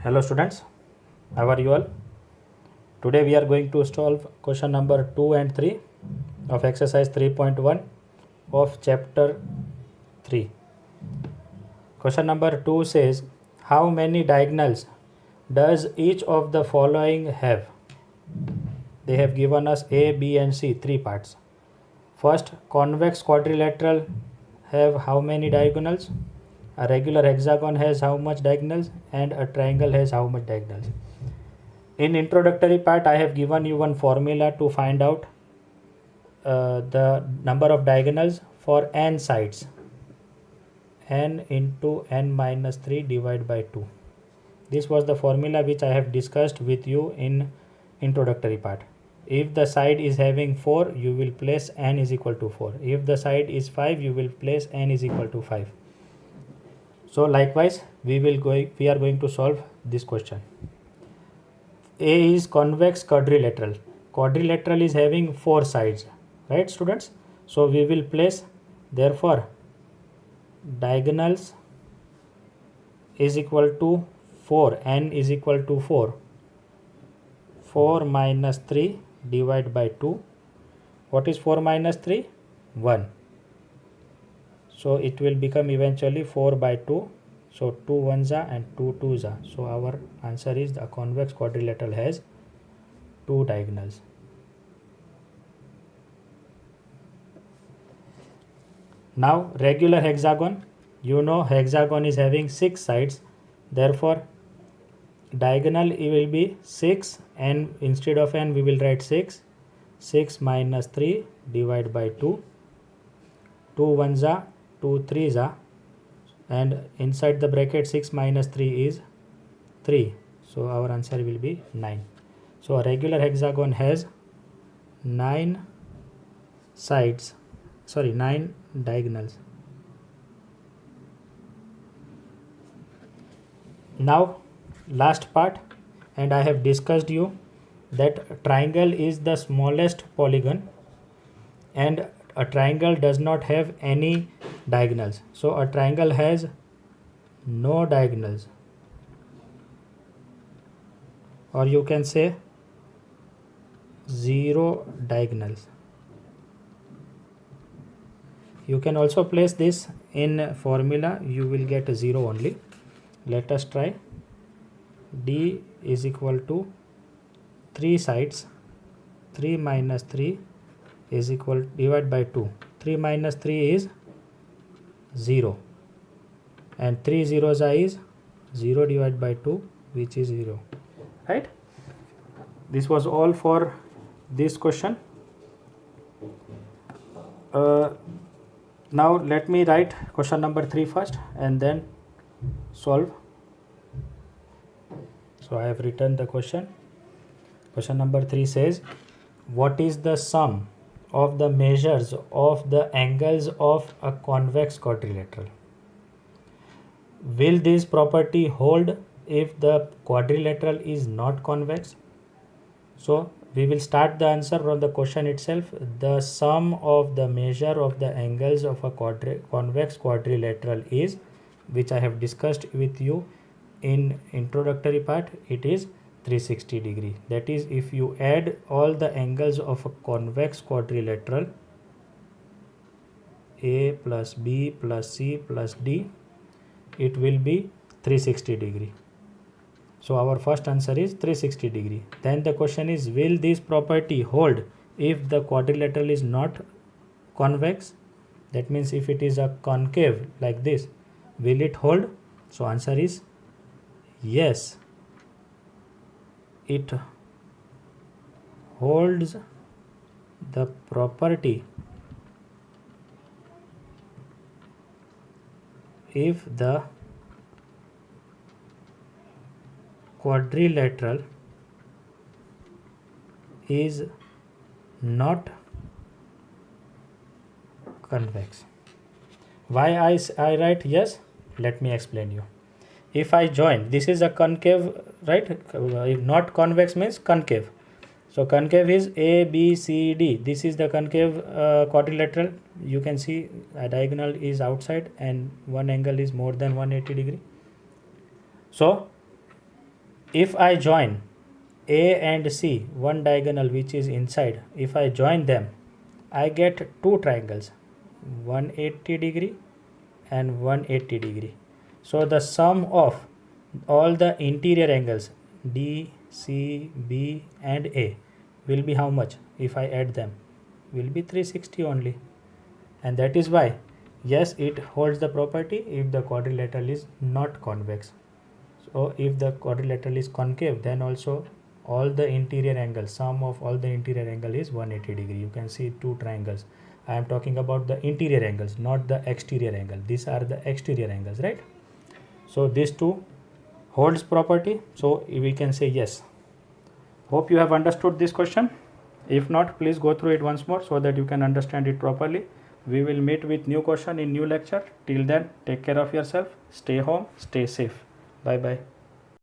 Hello students, how are you all? Today we are going to solve question number 2 and 3 of exercise 3.1 of chapter 3. Question number 2 says, how many diagonals does each of the following have? They have given us A, B and C, 3 parts. First, convex quadrilateral have how many diagonals? A regular hexagon has how much diagonals? And a triangle has how much diagonals? In introductory part, I have given you one formula to find out the number of diagonals for n sides. N into n minus 3 divided by 2. This was the formula which I have discussed with you in introductory part. If the side is having 4, you will place n is equal to 4. If the side is 5, you will place n is equal to 5. So likewise, we are going to solve this question. A is convex quadrilateral. Quadrilateral is having 4 sides, right students? So we will place, therefore, diagonals is equal to 4, n is equal to 4. 4 minus 3 divided by 2. What is 4 minus 3? 1. So it will become eventually 4 by 2. So 2 ones are and 2 twos are. So our answer is the convex quadrilateral has 2 diagonals. Now regular hexagon, you know hexagon is having 6 sides. Therefore diagonal it will be 6 and instead of n we will write 6. 6 minus 3 divided by 2. 2 ones are, 2 threes are, and inside the bracket 6 minus 3 is 3. So our answer will be 9. So a regular hexagon has 9 sides, 9 diagonals. Now last part, and I have discussed you that triangle is the smallest polygon and a triangle does not have any diagonals. So a triangle has no diagonals, or you can say 0 diagonals. You can also place this in formula, you will get 0 only. Let us try. D is equal to 3 sides. 3 minus 3 is equal divided by 2. 3 minus 3 is 0 and 3 zeros is 0 divided by 2, which is 0, right? This was all for this question. Now let me write question number 3 first and then solve. So I have written the question. Question number 3 says, what is the sum of the measures of the angles of a convex quadrilateral? Will this property hold if the quadrilateral is not convex? So we will start the answer from the question itself. The sum of the measure of the angles of a convex quadrilateral is, which I have discussed with you in introductory part, it is 360 degree. That is, if you add all the angles of a convex quadrilateral, A plus B plus C plus D, it will be 360 degree. So our first answer is 360 degree. Then the question is, will this property hold if the quadrilateral is not convex? That means if it is a concave like this, will it hold? So answer is yes. It holds the property if the quadrilateral is not convex. Why I write yes? Let me explain you. If I join, this is a concave, right? If not convex means concave. So concave is A, B, C, D. This is the concave quadrilateral. You can see a diagonal is outside and one angle is more than 180 degree. So if I join A and C, one diagonal which is inside, if I join them, I get two triangles, 180 degree and 180 degree. So the sum of all the interior angles D, C, B and A will be how much? If I add them, will be 360 only. And that is why, yes, it holds the property if the quadrilateral is not convex. So if the quadrilateral is concave, then also all the interior angles, sum of all the interior angle is 180 degree. You can see two triangles. I am talking about the interior angles, not the exterior angle. These are the exterior angles, right? So these two holds property. So we can say yes. Hope you have understood this question. If not, please go through it once more so that you can understand it properly. We will meet with new question in new lecture. Till then, take care of yourself. Stay home. Stay safe. Bye bye.